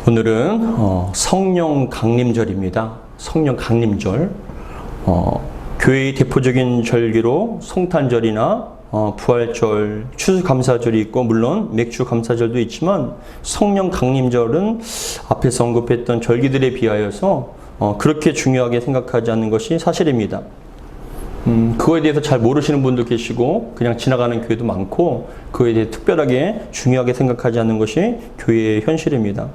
오늘은 성령 강림절입니다. 성령 강림절. 교회의 대표적인 절기로 성탄절이나 부활절, 추수감사절이 있고 물론 맥주감사절도 있지만 성령 강림절은 앞에서 언급했던 절기들에 비하여서 그렇게 중요하게 생각하지 않는 것이 사실입니다. 그거에 대해서 잘 모르시는 분도 계시고 그냥 지나가는 교회도 많고 그거에 대해 특별하게 중요하게 생각하지 않는 것이 교회의 현실입니다.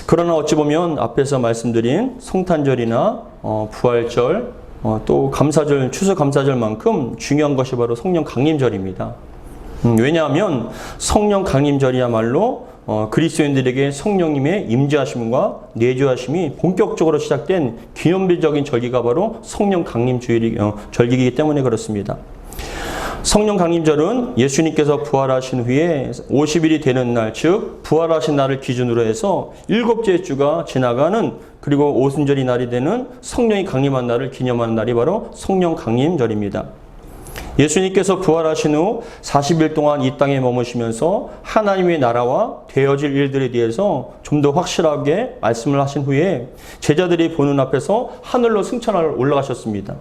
그러나 어찌 보면 앞에서 말씀드린 성탄절이나 부활절, 또 감사절, 추수감사절만큼 중요한 것이 바로 성령 강림절입니다. 왜냐하면 성령 강림절이야말로 그리스도인들에게 성령님의 임재하심과 내주하심이 본격적으로 시작된 기념비적인 절기가 바로 성령 강림절기이기 때문에 그렇습니다. 성령 강림절은 예수님께서 부활하신 후에 50일이 되는 날, 즉 부활하신 날을 기준으로 해서 7째 주가 지나가는 그리고 오순절이 날이 되는 성령이 강림한 날을 기념하는 날이 바로 성령 강림절입니다. 예수님께서 부활하신 후 40일 동안 이 땅에 머무시면서 하나님의 나라와 되어질 일들에 대해서 좀 더 확실하게 말씀을 하신 후에 제자들이 보는 앞에서 하늘로 승천하러 올라가셨습니다.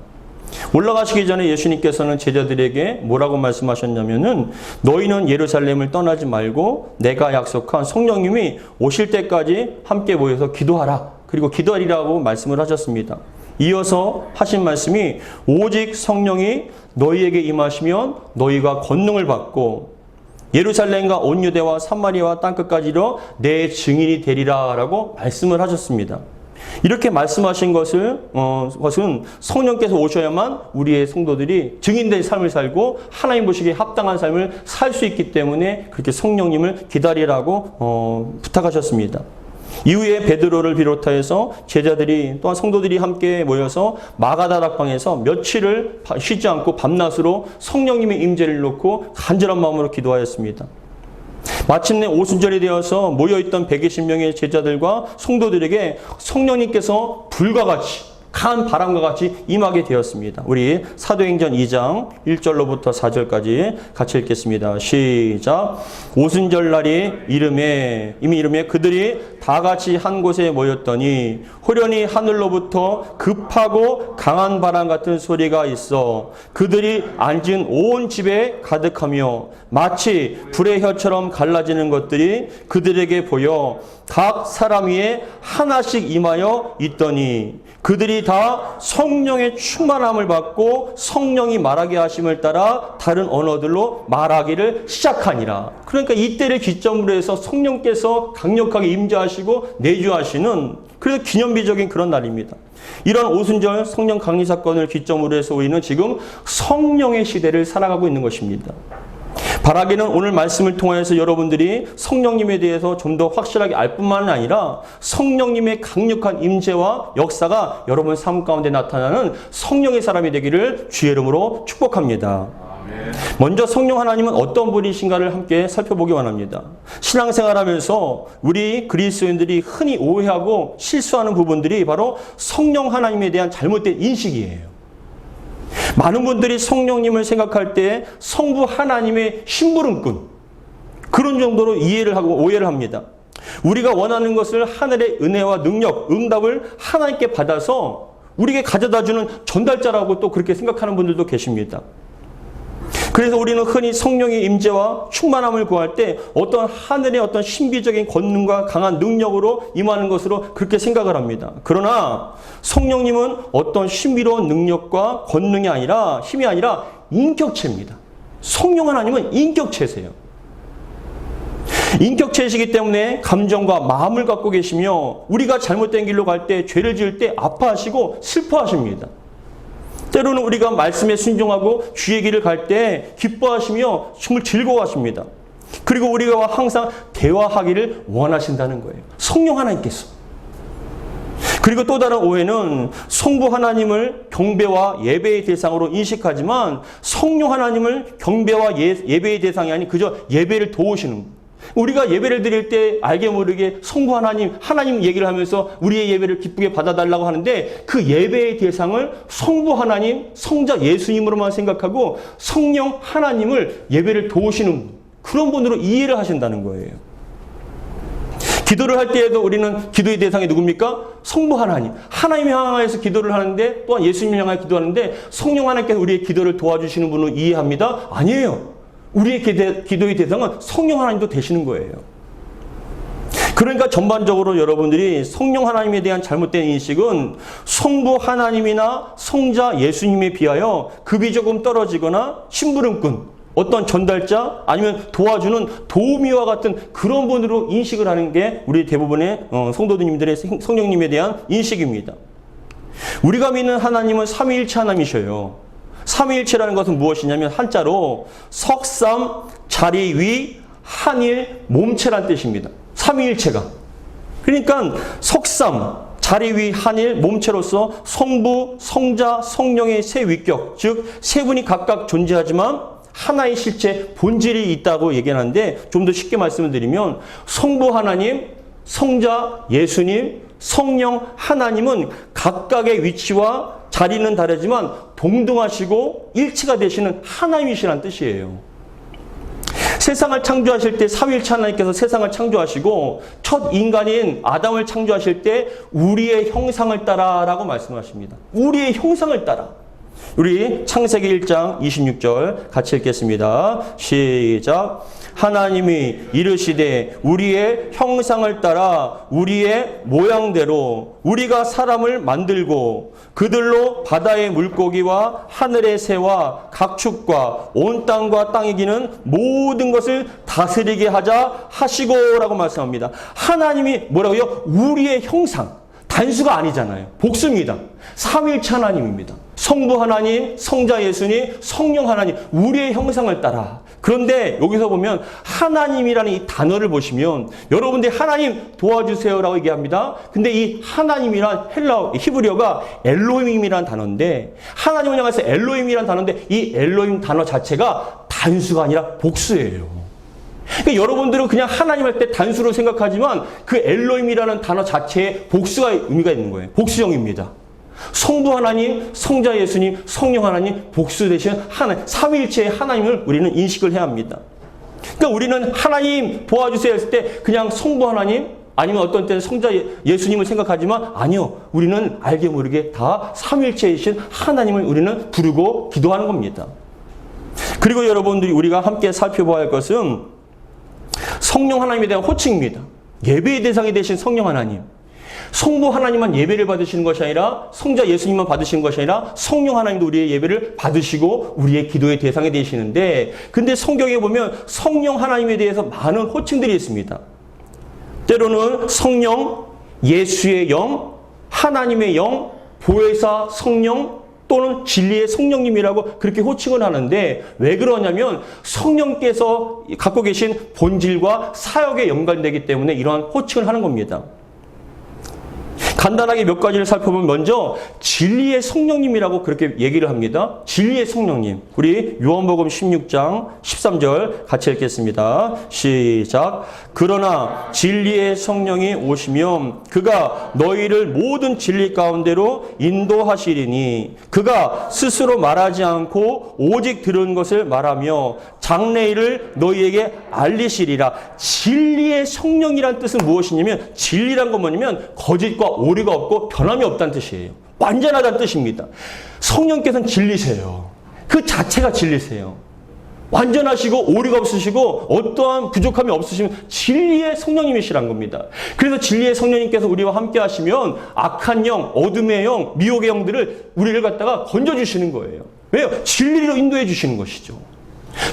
올라가시기 전에 예수님께서는 제자들에게 뭐라고 말씀하셨냐면은 너희는 예루살렘을 떠나지 말고 내가 약속한 성령님이 오실 때까지 함께 모여서 기도하라. 그리고 기도하리라고 말씀을 하셨습니다. 이어서 하신 말씀이 오직 성령이 너희에게 임하시면 너희가 권능을 받고 예루살렘과 온 유대와 사마리아와 땅끝까지 이르러 내 증인이 되리라 라고 말씀을 하셨습니다. 이렇게 말씀하신 것은 성령께서 오셔야만 우리의 성도들이 증인된 삶을 살고 하나님 보시기에 합당한 삶을 살 수 있기 때문에 그렇게 성령님을 기다리라고 부탁하셨습니다. 이후에 베드로를 비롯하여서 제자들이 또한 성도들이 함께 모여서 마가다 락방에서 며칠을 쉬지 않고 밤낮으로 성령님의 임재를 놓고 간절한 마음으로 기도하였습니다. 마침내 오순절이 되어서 모여있던 120명의 제자들과 성도들에게 성령님께서 불과 같이 강한 바람과 같이 임하게 되었습니다. 우리 사도행전 2장 1절로부터 4절까지 같이 읽겠습니다. 시작. 오순절 날이 이미 이름에 그들이 다 같이 한 곳에 모였더니 호련히 하늘로부터 급하고 강한 바람 같은 소리가 있어 그들이 앉은 온 집에 가득하며 마치 불의 혀처럼 갈라지는 것들이 그들에게 보여 각 사람 위에 하나씩 임하여 있더니 그들이 다 성령의 충만함을 받고 성령이 말하게 하심을 따라 다른 언어들로 말하기를 시작하니라. 그러니까 이때를 기점으로 해서 성령께서 강력하게 임재하시고 내주하시는 그래서 기념비적인 그런 날입니다. 이런 오순절 성령 강림 사건을 기점으로 해서 우리는 지금 성령의 시대를 살아가고 있는 것입니다. 바라기는 오늘 말씀을 통해서 여러분들이 성령님에 대해서 좀 더 확실하게 알 뿐만 아니라 성령님의 강력한 임재와 역사가 여러분 삶 가운데 나타나는 성령의 사람이 되기를 주의 이름으로 축복합니다. 먼저 성령 하나님은 어떤 분이신가를 함께 살펴보기 원합니다. 신앙생활하면서 우리 그리스도인들이 흔히 오해하고 실수하는 부분들이 바로 성령 하나님에 대한 잘못된 인식이에요. 많은 분들이 성령님을 생각할 때 성부 하나님의 심부름꾼 그런 정도로 이해를 하고 오해를 합니다. 우리가 원하는 것을 하늘의 은혜와 능력, 응답을 하나님께 받아서 우리에게 가져다주는 전달자라고 또 그렇게 생각하는 분들도 계십니다. 그래서 우리는 흔히 성령의 임재와 충만함을 구할 때 어떤 하늘의 어떤 신비적인 권능과 강한 능력으로 임하는 것으로 그렇게 생각을 합니다. 그러나 성령님은 어떤 신비로운 능력과 권능이 아니라 힘이 아니라 인격체입니다. 성령 하나님은 인격체세요. 인격체이시기 때문에 감정과 마음을 갖고 계시며 우리가 잘못된 길로 갈 때 죄를 지을 때 아파하시고 슬퍼하십니다. 때로는 우리가 말씀에 순종하고 주의 길을 갈 때 기뻐하시며 정말 즐거워하십니다. 그리고 우리가 항상 대화하기를 원하신다는 거예요. 성령 하나님께서. 그리고 또 다른 오해는 성부 하나님을 경배와 예배의 대상으로 인식하지만 성령 하나님을 경배와 예배의 대상이 아닌 그저 예배를 도우시는 거예요. 우리가 예배를 드릴 때 알게 모르게 성부 하나님 얘기를 하면서 우리의 예배를 기쁘게 받아달라고 하는데 그 예배의 대상을 성부 하나님, 성자 예수님으로만 생각하고 성령 하나님을 예배를 도우시는 그런 분으로 이해를 하신다는 거예요. 기도를 할 때에도 우리는 기도의 대상이 누굽니까? 성부 하나님. 하나님 향하여서 기도를 하는데 또한 예수님 향하여 기도하는데 성령 하나님께서 우리의 기도를 도와주시는 분을 이해합니다? 아니에요. 우리의 기도의 대상은 성령 하나님도 되시는 거예요. 그러니까 전반적으로 여러분들이 성령 하나님에 대한 잘못된 인식은 성부 하나님이나 성자 예수님에 비하여 급이 조금 떨어지거나 심부름꾼, 어떤 전달자 아니면 도와주는 도우미와 같은 그런 분으로 인식을 하는 게 우리 대부분의 성도님들의 성령님에 대한 인식입니다. 우리가 믿는 하나님은 삼위일체 하나님이셔요. 삼위일체라는 것은 무엇이냐면 한자로 석삼, 자리 위, 한일, 몸체란 뜻입니다. 삼위일체가. 그러니까 석삼, 자리 위, 한일, 몸체로서 성부, 성자, 성령의 세 위격, 즉 세 분이 각각 존재하지만 하나의 실체, 본질이 있다고 얘기하는데 좀 더 쉽게 말씀을 드리면 성부 하나님, 성자 예수님, 성령 하나님은 각각의 위치와 자리는 다르지만 동등하시고 일치가 되시는 하나님이시라는 뜻이에요. 세상을 창조하실 때 삼위일체 하나님께서 세상을 창조하시고 첫 인간인 아담을 창조하실 때 우리의 형상을 따라라고 말씀하십니다. 우리의 형상을 따라. 우리 창세기 1장 26절 같이 읽겠습니다. 시작. 하나님이 이르시되 우리의 형상을 따라 우리의 모양대로 우리가 사람을 만들고 그들로 바다의 물고기와 하늘의 새와 각 축과 온 땅과 땅에 기는 모든 것을 다스리게 하자 하시고라고 말씀합니다. 하나님이 뭐라고요? 우리의 형상. 단수가 아니잖아요. 복수입니다. 삼위일체 하나님입니다. 성부 하나님, 성자 예수님, 성령 하나님, 우리의 형상을 따라. 그런데 여기서 보면 하나님이라는 이 단어를 보시면 여러분들이 하나님 도와주세요라고 얘기합니다. 근데 이 하나님이란 히브리어가 엘로힘이라는 단어인데 하나님을 향해서 엘로힘이라는 단어인데 이 엘로힘 단어 자체가 단수가 아니라 복수예요. 그러니까 여러분들은 그냥 하나님 할 때 단수로 생각하지만 그 엘로힘이라는 단어 자체에 복수가 의미가 있는 거예요. 복수형입니다. 성부 하나님, 성자 예수님, 성령 하나님, 복수 대신 하나님, 삼위일체의 하나님을 우리는 인식을 해야 합니다. 그러니까 우리는 하나님 도와주세요 했을 때 그냥 성부 하나님 아니면 어떤 때는 성자 예수님을 생각하지만 아니요. 우리는 알게 모르게 다 삼위일체이신 하나님을 우리는 부르고 기도하는 겁니다. 그리고 여러분들이 우리가 함께 살펴봐야 할 것은 성령 하나님에 대한 호칭입니다. 예배의 대상이 되신 성령 하나님. 성부 하나님만 예배를 받으시는 것이 아니라 성자 예수님만 받으시는 것이 아니라 성령 하나님도 우리의 예배를 받으시고 우리의 기도의 대상이 되시는데 근데 성경에 보면 성령 하나님에 대해서 많은 호칭들이 있습니다. 때로는 성령, 예수의 영, 하나님의 영, 보혜사 성령 또는 진리의 성령님이라고 그렇게 호칭을 하는데 왜 그러냐면 성령께서 갖고 계신 본질과 사역에 연관되기 때문에 이러한 호칭을 하는 겁니다. 간단하게 몇 가지를 살펴보면 먼저 진리의 성령님이라고 그렇게 얘기를 합니다. 진리의 성령님. 우리 요한복음 16장 13절 같이 읽겠습니다. 시작. 그러나 진리의 성령이 오시면 그가 너희를 모든 진리 가운데로 인도하시리니 그가 스스로 말하지 않고 오직 들은 것을 말하며 장래일을 너희에게 알리시리라. 진리의 성령이란 뜻은 무엇이냐면 진리란 건 뭐냐면 거짓과 오류가 없고 변함이 없다는 뜻이에요. 완전하다는 뜻입니다. 성령께서는 진리세요. 그 자체가 진리세요. 완전하시고 오류가 없으시고 어떠한 부족함이 없으시면 진리의 성령님이시란 겁니다. 그래서 진리의 성령님께서 우리와 함께 하시면 악한 영, 어둠의 영, 미혹의 영들을 우리를 갖다가 건져주시는 거예요. 왜요? 진리로 인도해 주시는 것이죠.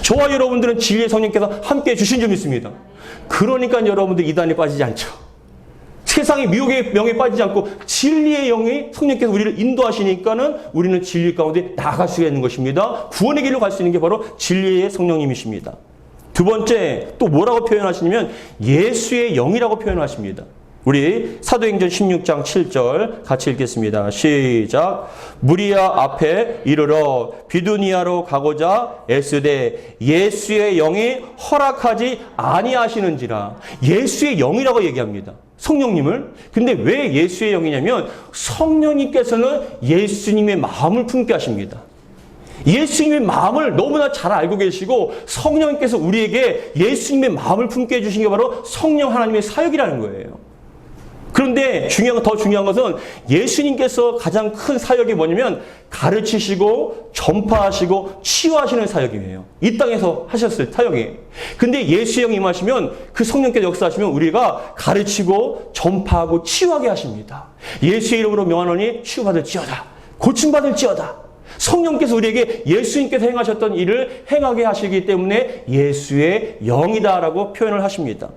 저와 여러분들은 진리의 성령께서 함께 주신 점이 있습니다. 그러니까 여러분들 이단에 빠지지 않죠. 세상의 미혹의 영에 빠지지 않고 진리의 영이 성령께서 우리를 인도하시니까는 우리는 진리 가운데 나아갈 수가 있는 것입니다. 구원의 길로 갈 수 있는 게 바로 진리의 성령님이십니다. 두 번째 또 뭐라고 표현하시냐면 예수의 영이라고 표현하십니다. 우리 사도행전 16장 7절 같이 읽겠습니다. 시작. 무리아 앞에 이르러 비두니아로 가고자 애쓰되 예수의 영이 허락하지 아니하시는지라. 예수의 영이라고 얘기합니다. 성령님을. 근데 왜 예수의 영이냐면 성령님께서는 예수님의 마음을 품게 하십니다. 예수님의 마음을 너무나 잘 알고 계시고 성령님께서 우리에게 예수님의 마음을 품게 해주신 게 바로 성령 하나님의 사역이라는 거예요. 그런데 더 중요한 것은 예수님께서 가장 큰 사역이 뭐냐면 가르치시고 전파하시고 치유하시는 사역이에요. 이 땅에서 하셨을 사역이에요. 근데 예수의 영이 임하시면 그 성령께서 역사하시면 우리가 가르치고 전파하고 치유하게 하십니다. 예수의 이름으로 명하노니 치유받을지어다. 고침받을지어다. 성령께서 우리에게 예수님께서 행하셨던 일을 행하게 하시기 때문에 예수의 영이다라고 표현을 하십니다.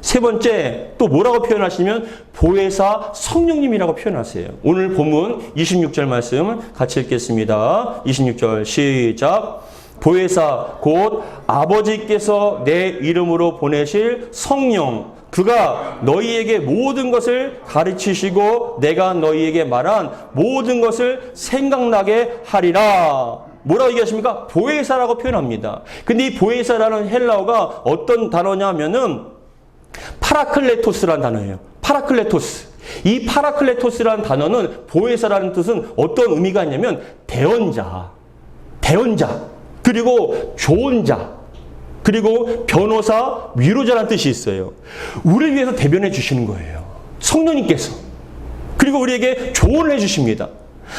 세 번째, 또 뭐라고 표현하시면 보혜사 성령님이라고 표현하세요. 오늘 본문 26절 말씀 같이 읽겠습니다. 26절 시작. 보혜사 곧 아버지께서 내 이름으로 보내실 성령 그가 너희에게 모든 것을 가르치시고 내가 너희에게 말한 모든 것을 생각나게 하리라. 뭐라고 얘기하십니까? 보혜사라고 표현합니다. 근데 이 보혜사라는 헬라어가 어떤 단어냐면은 파라클레토스라는 단어예요. 파라클레토스. 이 파라클레토스라는 단어는 보혜사라는 뜻은 어떤 의미가 있냐면 대언자, 그리고 좋은 자, 그리고 변호사, 위로자라는 뜻이 있어요. 우리를 위해서 대변해 주시는 거예요. 성령님께서. 그리고 우리에게 조언을 해 주십니다.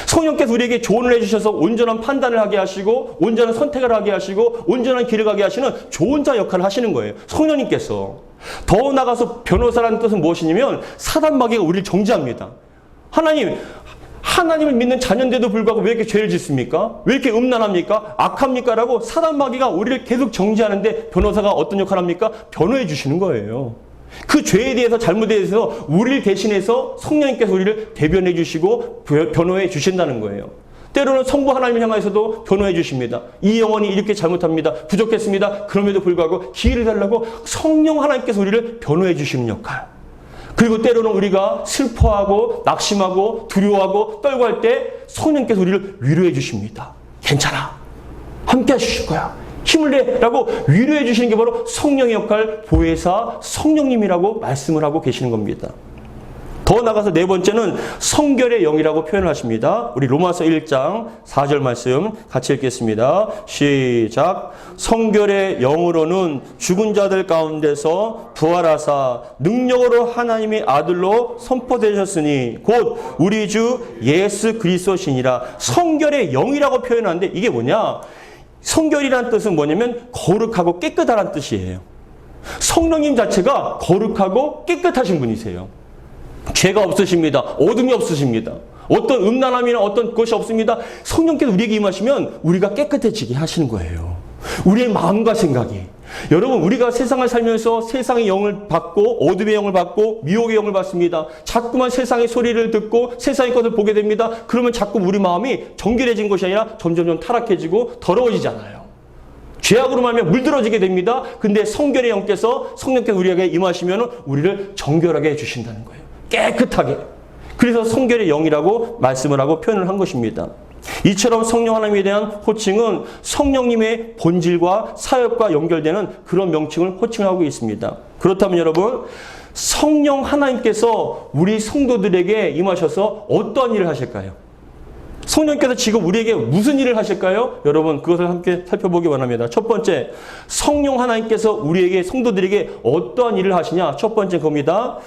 성령께서 우리에게 조언을 해주셔서 온전한 판단을 하게 하시고 온전한 선택을 하게 하시고 온전한 길을 가게 하시는 좋은 자 역할을 하시는 거예요. 성령님께서. 더 나아가서 변호사라는 뜻은 무엇이냐면 사단 마귀가 우리를 정죄합니다. 하나님을 믿는 자녀인데도 불구하고 왜 이렇게 죄를 짓습니까? 왜 이렇게 음란합니까? 악합니까? 라고 사단 마귀가 우리를 계속 정죄하는데 변호사가 어떤 역할을 합니까? 변호해 주시는 거예요. 그 죄에 대해서 잘못에 대해서 우리를 대신해서 성령님께서 우리를 대변해 주시고 변호해 주신다는 거예요. 때로는 성부 하나님을 향해서도 변호해 주십니다. 이 영혼이 이렇게 잘못합니다. 부족했습니다. 그럼에도 불구하고 기회를 달라고 성령 하나님께서 우리를 변호해 주시는 역할. 그리고 때로는 우리가 슬퍼하고 낙심하고 두려워하고 떨고 할 때 성령께서 우리를 위로해 주십니다. 괜찮아. 함께 하실 거야. 힘을 내라고 위로해 주시는 게 바로 성령의 역할, 보혜사 성령님이라고 말씀을 하고 계시는 겁니다. 더 나아가서 네 번째는 성결의 영이라고 표현을 하십니다. 우리 로마서 1장 4절 말씀 같이 읽겠습니다. 시작. 성결의 영으로는 죽은 자들 가운데서 부활하사 능력으로 하나님의 아들로 선포되셨으니 곧 우리 주 예수 그리스도시니라. 성결의 영이라고 표현하는데 이게 뭐냐? 성결이라는 뜻은 뭐냐면 거룩하고 깨끗하다는 뜻이에요. 성령님 자체가 거룩하고 깨끗하신 분이세요. 죄가 없으십니다. 어둠이 없으십니다. 어떤 음란함이나 어떤 것이 없습니다. 성령께서 우리에게 임하시면 우리가 깨끗해지게 하시는 거예요. 우리의 마음과 생각이. 여러분, 우리가 세상을 살면서 세상의 영을 받고 어둠의 영을 받고 미혹의 영을 받습니다. 자꾸만 세상의 소리를 듣고 세상의 것을 보게 됩니다. 그러면 자꾸 우리 마음이 정결해진 것이 아니라 점점 타락해지고 더러워지잖아요. 죄악으로 말하면 물들어지게 됩니다. 근데 성결의 영께서 성령께서 우리에게 임하시면 우리를 정결하게 해주신다는 거예요. 깨끗하게. 그래서 성결의 영이라고 말씀을 하고 표현을 한 것입니다. 이처럼 성령 하나님에 대한 호칭은 성령님의 본질과 사역과 연결되는 그런 명칭을 호칭하고 있습니다. 그렇다면 여러분, 성령 하나님께서 우리 성도들에게 임하셔서 어떠한 일을 하실까요? 성령께서 지금 우리에게 무슨 일을 하실까요? 여러분, 그것을 함께 살펴보기 원합니다. 첫 번째, 성령 하나님께서 우리에게, 성도들에게 어떠한 일을 하시냐? 첫 번째 겁니다.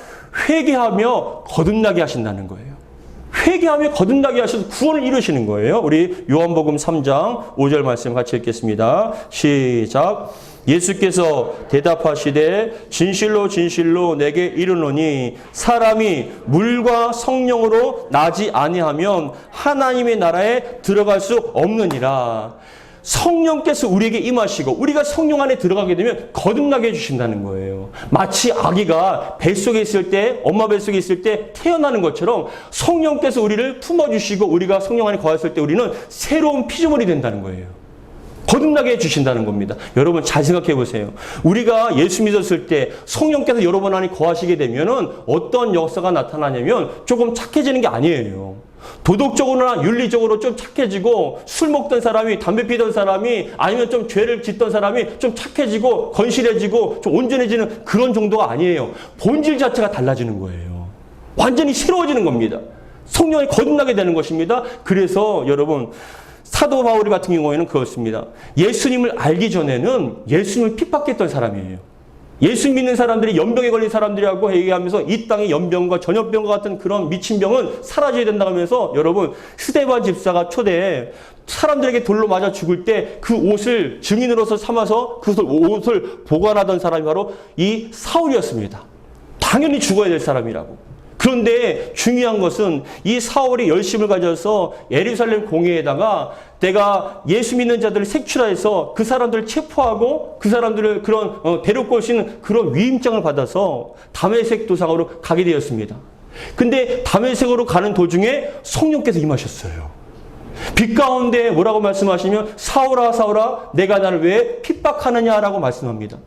회개하며 거듭나게 하신다는 거예요. 회개하며 거듭나게 하셔서 구원을 이루시는 거예요. 우리 요한복음 3장 5절 말씀 같이 읽겠습니다. 시작. 예수께서 대답하시되 진실로 진실로 내게 이르노니 사람이 물과 성령으로 나지 아니하면 하나님의 나라에 들어갈 수 없느니라. 성령께서 우리에게 임하시고 우리가 성령 안에 들어가게 되면 거듭나게 해주신다는 거예요. 마치 아기가 뱃속에 있을 때, 엄마 뱃속에 있을 때 태어나는 것처럼 성령께서 우리를 품어주시고 우리가 성령 안에 거했을 때 우리는 새로운 피조물이 된다는 거예요. 거듭나게 해주신다는 겁니다. 여러분 잘 생각해 보세요. 우리가 예수 믿었을 때 성령께서 여러분 안에 거하시게 되면은 어떤 역사가 나타나냐면 조금 착해지는 게 아니에요. 도덕적으로나 윤리적으로 좀 착해지고 술 먹던 사람이 담배 피던 사람이 아니면 좀 죄를 짓던 사람이 좀 착해지고 건실해지고 좀 온전해지는 그런 정도가 아니에요. 본질 자체가 달라지는 거예요. 완전히 새로워지는 겁니다. 성령이 거듭나게 되는 것입니다. 그래서 여러분 사도 바울 같은 경우에는 그렇습니다. 예수님을 알기 전에는 예수님을 핍박했던 사람이에요. 예수 믿는 사람들이 연병에 걸린 사람들이라고 얘기하면서 이 땅의 연병과 전염병과 같은 그런 미친 병은 사라져야 된다고 하면서 여러분 스데반 집사가 초대에 사람들에게 돌로 맞아 죽을 때 그 옷을 증인으로서 삼아서 그 옷을 보관하던 사람이 바로 이 사울이었습니다. 당연히 죽어야 될 사람이라고. 그런데 중요한 것은 이 사울이 열심을 가져서 예루살렘 공회에다가 내가 예수 믿는 자들을 색출해서 그 사람들을 체포하고 그 사람들을 그런 데려올 것인 그런 위임장을 받아서 다메섹 도상으로 가게 되었습니다. 근데 다메섹으로 가는 도중에 성령께서 임하셨어요. 빛 가운데 뭐라고 말씀하시면 사울아 사울아 내가 나를 왜 핍박하느냐라고 말씀합니다.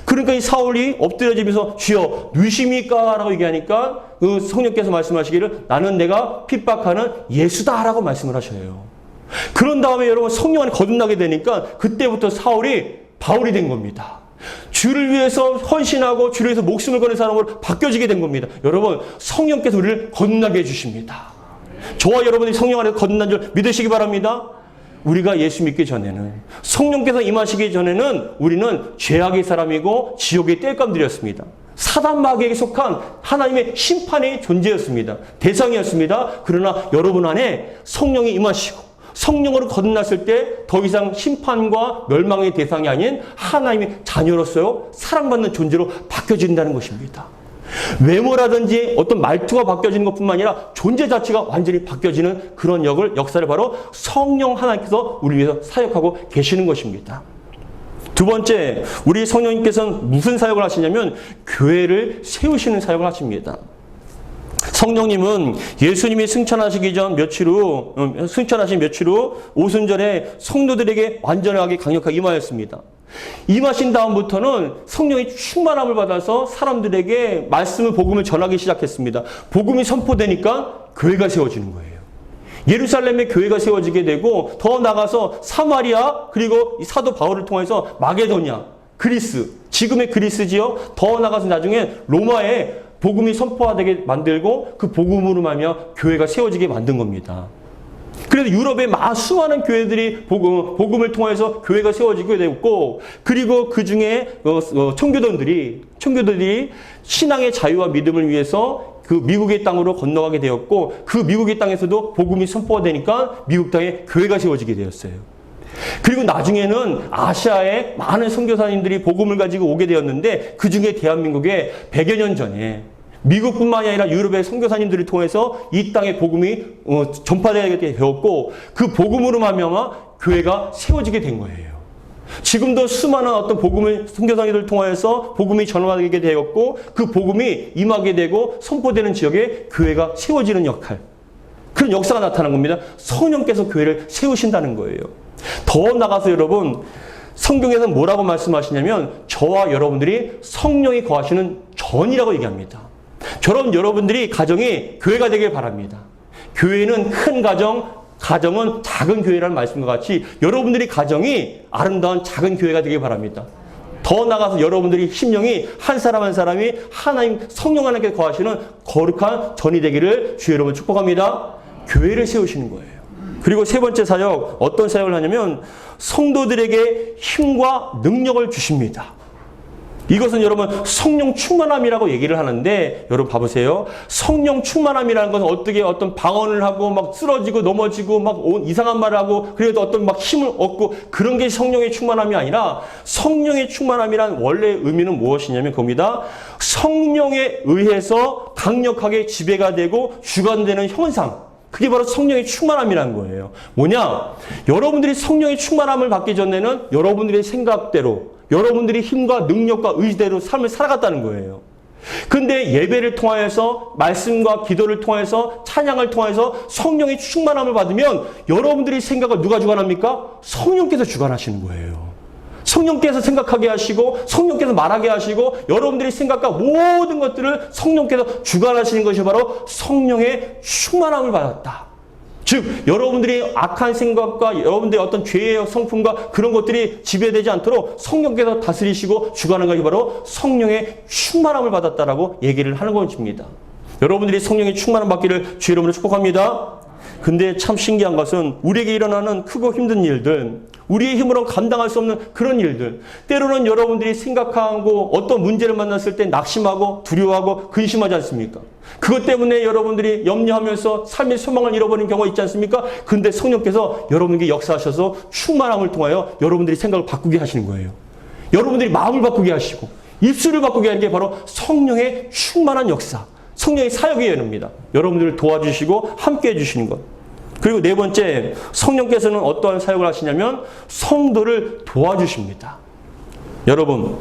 그러니까 이 사울이 엎드려지면서 주여 누구십니까? 라고 얘기하니까 그 성령께서 말씀하시기를 나는 내가 핍박하는 예수다라고 말씀을 하셔요. 그런 다음에 여러분 성령 안에 거듭나게 되니까 그때부터 사울이 바울이 된 겁니다. 주를 위해서 헌신하고 주를 위해서 목숨을 거는 사람으로 바뀌어지게 된 겁니다. 여러분 성령께서 우리를 거듭나게 해주십니다. 저와 여러분이 성령 안에서 거듭난 줄 믿으시기 바랍니다. 우리가 예수 믿기 전에는 성령께서 임하시기 전에는 우리는 죄악의 사람이고 지옥의 땔감들이었습니다. 사단 마귀에게 속한 하나님의 심판의 존재였습니다. 대상이었습니다. 그러나 여러분 안에 성령이 임하시고 성령으로 거듭났을 때 더 이상 심판과 멸망의 대상이 아닌 하나님의 자녀로서 사랑받는 존재로 바뀌어진다는 것입니다. 외모라든지 어떤 말투가 바뀌어지는 것뿐만 아니라 존재 자체가 완전히 바뀌어지는 그런 역사를 바로 성령 하나님께서 우리 위해서 사역하고 계시는 것입니다. 두 번째, 우리 성령님께서는 무슨 사역을 하시냐면 교회를 세우시는 사역을 하십니다. 성령님은 예수님이 승천하시기 전 승천하신 며칠 후 오순절에 성도들에게 완전하게 강력하게 임하였습니다. 임하신 다음부터는 성령의 충만함을 받아서 사람들에게 말씀을 복음을 전하기 시작했습니다. 복음이 선포되니까 교회가 세워지는 거예요. 예루살렘에 교회가 세워지게 되고 더 나가서 사마리아 그리고 이 사도 바울을 통해서 마게도냐, 그리스, 지금의 그리스지요. 더 나가서 나중에 로마에 복음이 선포되게 만들고 그 복음으로 말미암아 교회가 세워지게 만든 겁니다. 그래서 유럽의 수많은 교회들이 복음을 통해서 교회가 세워지게 되었고, 그리고 그 중에 청교도들이 신앙의 자유와 믿음을 위해서 그 미국의 땅으로 건너가게 되었고, 그 미국의 땅에서도 복음이 선포가 되니까 미국 땅에 교회가 세워지게 되었어요. 그리고 나중에는 아시아에 많은 선교사님들이 복음을 가지고 오게 되었는데, 그 중에 대한민국에 100여 년 전에 미국뿐만이 아니라 유럽의 선교사님들을 통해서 이 땅에 복음이 전파되게 되었고, 그 복음으로 말미암아 교회가 세워지게 된 거예요. 지금도 수많은 어떤 복음을 선교사님들을 통해서 복음이 전파되게 되었고, 그 복음이 임하게 되고 선포되는 지역에 교회가 세워지는 역할, 그런 역사가 나타난 겁니다. 성령께서 교회를 세우신다는 거예요. 더 나가서 여러분, 성경에서는 뭐라고 말씀하시냐면 저와 여러분들이 성령이 거하시는 전이라고 얘기합니다. 저런 여러분들이 가정이 교회가 되길 바랍니다. 교회는 큰 가정은 작은 교회라는 말씀과 같이 여러분들이 가정이 아름다운 작은 교회가 되길 바랍니다. 더 나가서 여러분들이 심령이 한 사람 한 사람이 하나님 성령 하나님께 거하시는 거룩한 전이 되기를 주 여러분 축복합니다. 교회를 세우시는 거예요. 그리고 세 번째 사역, 어떤 사역을 하냐면 성도들에게 힘과 능력을 주십니다. 이것은 여러분 성령 충만함이라고 얘기를 하는데, 여러분 봐보세요. 성령 충만함이라는 것은 어떻게 어떤 방언을 하고 막 쓰러지고 넘어지고 막 이상한 말을 하고 그래도 어떤 막 힘을 얻고 그런 게 성령의 충만함이 아니라, 성령의 충만함이란 원래 의미는 무엇이냐면 겁니다. 성령에 의해서 강력하게 지배가 되고 주관되는 현상, 그게 바로 성령의 충만함이라는 거예요. 뭐냐? 여러분들이 성령의 충만함을 받기 전에는 여러분들의 생각대로, 여러분들이 힘과 능력과 의지대로 삶을 살아갔다는 거예요. 근데 예배를 통하여서, 말씀과 기도를 통해서, 찬양을 통해서 성령의 충만함을 받으면 여러분들이 생각을 누가 주관합니까? 성령께서 주관하시는 거예요. 성령께서 생각하게 하시고, 성령께서 말하게 하시고, 여러분들이 생각과 모든 것들을 성령께서 주관하시는 것이 바로 성령의 충만함을 받았다. 즉 여러분들이 악한 생각과 여러분들의 어떤 죄의 성품과 그런 것들이 지배되지 않도록 성령께서 다스리시고 주관하는 것이 바로 성령의 충만함을 받았다라고 얘기를 하는 것입니다. 여러분들이 성령의 충만함 받기를 주 여러분을 축복합니다. 근데 참 신기한 것은 우리에게 일어나는 크고 힘든 일들, 우리의 힘으로 감당할 수 없는 그런 일들, 때로는 여러분들이 생각하고 어떤 문제를 만났을 때 낙심하고 두려워하고 근심하지 않습니까? 그것 때문에 여러분들이 염려하면서 삶의 소망을 잃어버린 경우가 있지 않습니까? 근데 성령께서 여러분에게 역사하셔서 충만함을 통하여 여러분들이 생각을 바꾸게 하시는 거예요. 여러분들이 마음을 바꾸게 하시고 입술을 바꾸게 하는 게 바로 성령의 충만한 역사, 성령의 사역의 연입니다. 여러분들을 도와주시고 함께 해주시는 것. 그리고 네 번째, 성령께서는 어떠한 사역을 하시냐면 성도를 도와주십니다. 여러분,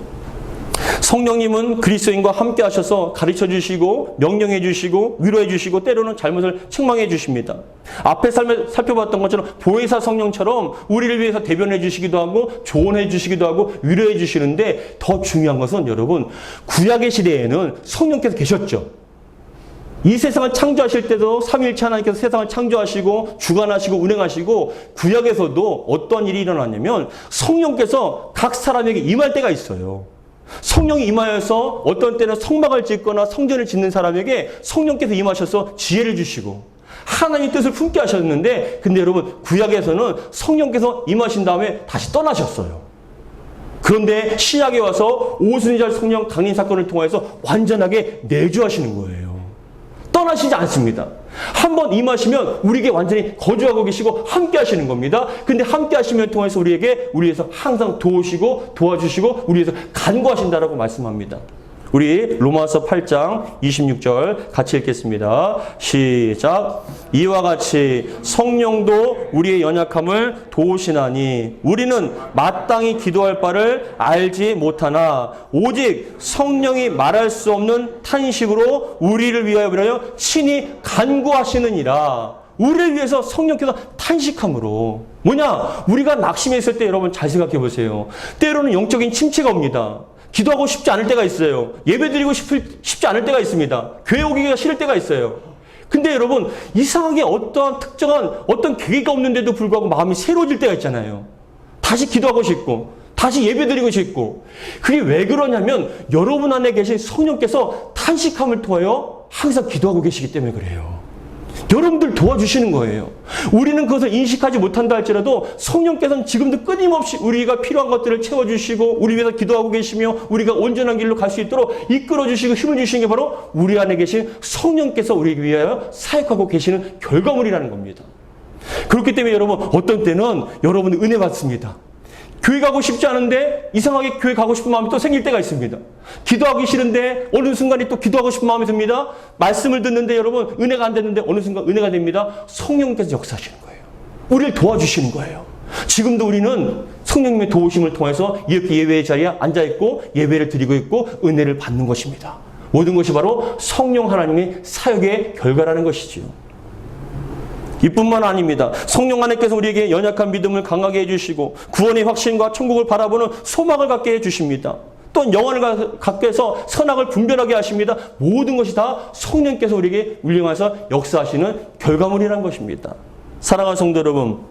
성령님은 그리스도인과 함께 하셔서 가르쳐 주시고 명령해 주시고 위로해 주시고 때로는 잘못을 책망해 주십니다. 앞에 살펴봤던 것처럼 보혜사 성령처럼 우리를 위해서 대변해 주시기도 하고 조언해 주시기도 하고 위로해 주시는데 더 중요한 것은 여러분, 구약의 시대에는 성령께서 계셨죠. 이 세상을 창조하실 때도 삼위일체 하나님께서 세상을 창조하시고 주관하시고 운행하시고 구약에서도 어떤 일이 일어났냐면 성령께서 각 사람에게 임할 때가 있어요. 성령이 임하여서 어떤 때는 성막을 짓거나 성전을 짓는 사람에게 성령께서 임하셔서 지혜를 주시고 하나님의 뜻을 품게 하셨는데, 근데 여러분, 구약에서는 성령께서 임하신 다음에 다시 떠나셨어요. 그런데 신약에 와서 오순절 성령 강림 사건을 통해서 완전하게 내주하시는 거예요. 떠나시지 않습니다. 한번 임하시면 우리에게 완전히 거주하고 계시고 함께 하시는 겁니다. 근데 함께 하시면 통해서 우리에게 우리에서 항상 도우시고 도와주시고 우리에서 간구하신다라고 말씀합니다. 우리 로마서 8장 26절 같이 읽겠습니다. 시작. 이와 같이 성령도 우리의 연약함을 도우시나니 우리는 마땅히 기도할 바를 알지 못하나 오직 성령이 말할 수 없는 탄식으로 우리를 위하여 친히 간구하시느니라. 우리를 위해서 성령께서 탄식함으로. 뭐냐? 우리가 낙심했을 때 여러분 잘 생각해 보세요. 때로는 영적인 침체가 옵니다. 기도하고 싶지 않을 때가 있어요. 예배드리고 싶지 않을 때가 있습니다. 교회 오기가 싫을 때가 있어요. 근데 여러분, 이상하게 어떠한 특정한 어떤 계기가 없는데도 불구하고 마음이 새로워질 때가 있잖아요. 다시 기도하고 싶고 다시 예배드리고 싶고. 그게 왜 그러냐면 여러분 안에 계신 성령께서 탄식함을 통하여 항상 기도하고 계시기 때문에 그래요. 여러분들 도와주시는 거예요. 우리는 그것을 인식하지 못한다 할지라도 성령께서는 지금도 끊임없이 우리가 필요한 것들을 채워주시고 우리 위해서 기도하고 계시며 우리가 온전한 길로 갈 수 있도록 이끌어주시고 힘을 주시는 게 바로 우리 안에 계신 성령께서 우리를 위하여 사역하고 계시는 결과물이라는 겁니다. 그렇기 때문에 여러분, 어떤 때는 여러분이 은혜 받습니다. 교회 가고 싶지 않은데 이상하게 교회 가고 싶은 마음이 또 생길 때가 있습니다. 기도하기 싫은데 어느 순간에 또 기도하고 싶은 마음이 듭니다. 말씀을 듣는데 여러분 은혜가 안 됐는데 어느 순간 은혜가 됩니다. 성령께서 역사하시는 거예요. 우리를 도와주시는 거예요. 지금도 우리는 성령님의 도우심을 통해서 이렇게 예배의 자리에 앉아있고 예배를 드리고 있고 은혜를 받는 것입니다. 모든 것이 바로 성령 하나님의 사역의 결과라는 것이지요. 이뿐만 아닙니다. 성령 하나님께서 우리에게 연약한 믿음을 강하게 해주시고 구원의 확신과 천국을 바라보는 소망을 갖게 해주십니다. 또 영혼을 갖게 해서 선악을 분별하게 하십니다. 모든 것이 다 성령께서 우리에게 운영해서 역사하시는 결과물이라는 것입니다. 사랑하는 성도 여러분,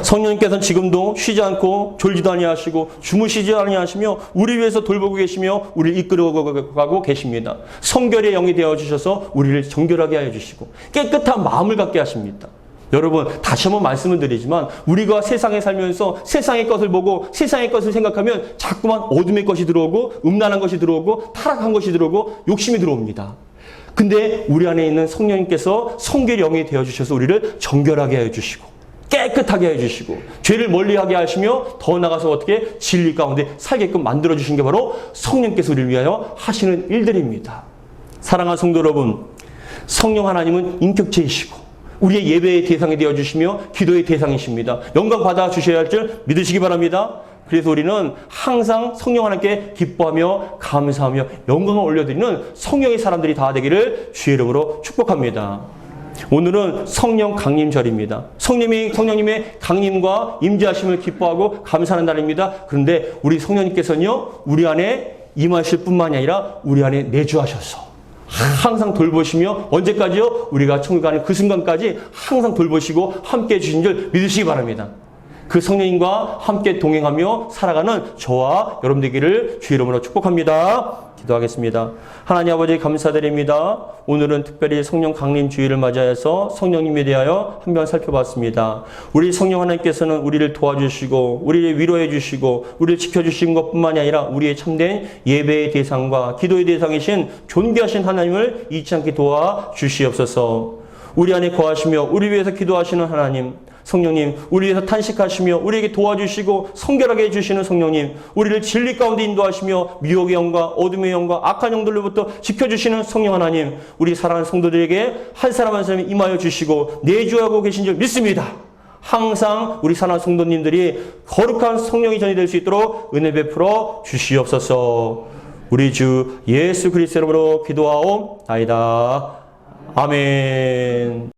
성령님께서는 지금도 쉬지 않고 졸지도 아니하시고 주무시지 아니하시며 우리 위해서 돌보고 계시며 우리를 이끌어가고 계십니다. 성결의 영이 되어주셔서 우리를 정결하게 하여 주시고 깨끗한 마음을 갖게 하십니다. 여러분, 다시 한번 말씀을 드리지만 우리가 세상에 살면서 세상의 것을 보고 세상의 것을 생각하면 자꾸만 어둠의 것이 들어오고 음란한 것이 들어오고 타락한 것이 들어오고 욕심이 들어옵니다. 근데 우리 안에 있는 성령님께서 성결의 영이 되어주셔서 우리를 정결하게 하여 주시고 깨끗하게 해주시고 죄를 멀리하게 하시며 더 나아가서 어떻게 진리 가운데 살게끔 만들어주신 게 바로 성령께서 우리를 위하여 하시는 일들입니다. 사랑하는 성도 여러분, 성령 하나님은 인격체이시고 우리의 예배의 대상이 되어주시며 기도의 대상이십니다. 영광 받아주셔야 할 줄 믿으시기 바랍니다. 그래서 우리는 항상 성령 하나님께 기뻐하며 감사하며 영광을 올려드리는 성령의 사람들이 다 되기를 주의 이름으로 축복합니다. 오늘은 성령 강림절입니다. 성령님의 강림과 임재하심을 기뻐하고 감사하는 날입니다. 그런데 우리 성령님께서는요, 우리 안에 임하실 뿐만이 아니라 우리 안에 내주하셔서 항상 돌보시며 언제까지요? 우리가 천국 가는 그 순간까지 항상 돌보시고 함께해 주신 줄 믿으시기 바랍니다. 그 성령님과 함께 동행하며 살아가는 저와 여러분 되기를 주 이름으로 축복합니다. 기도하겠습니다. 하나님 아버지 감사드립니다. 오늘은 특별히 성령 강림 주일을 맞이해서 성령님에 대하여 한번 살펴봤습니다. 우리 성령 하나님께서는 우리를 도와주시고 우리를 위로해 주시고 우리를 지켜주신 것뿐만이 아니라 우리의 참된 예배의 대상과 기도의 대상이신 존귀하신 하나님을 잊지 않게 도와주시옵소서. 우리 안에 거하시며 우리 위해서 기도하시는 하나님, 성령님, 우리 위해서 탄식하시며 우리에게 도와주시고 성결하게 해주시는 성령님, 우리를 진리 가운데 인도하시며 미혹의 영과 어둠의 영과 악한 영들로부터 지켜주시는 성령 하나님, 우리 사랑하는 성도들에게 한 사람 한 사람이 임하여 주시고 내주하고 계신 줄 믿습니다. 항상 우리 사랑하는 성도님들이 거룩한 성령이 전이 될 수 있도록 은혜 베풀어 주시옵소서. 우리 주 예수 그리스도 이름으로 기도하옵나이다. 아멘.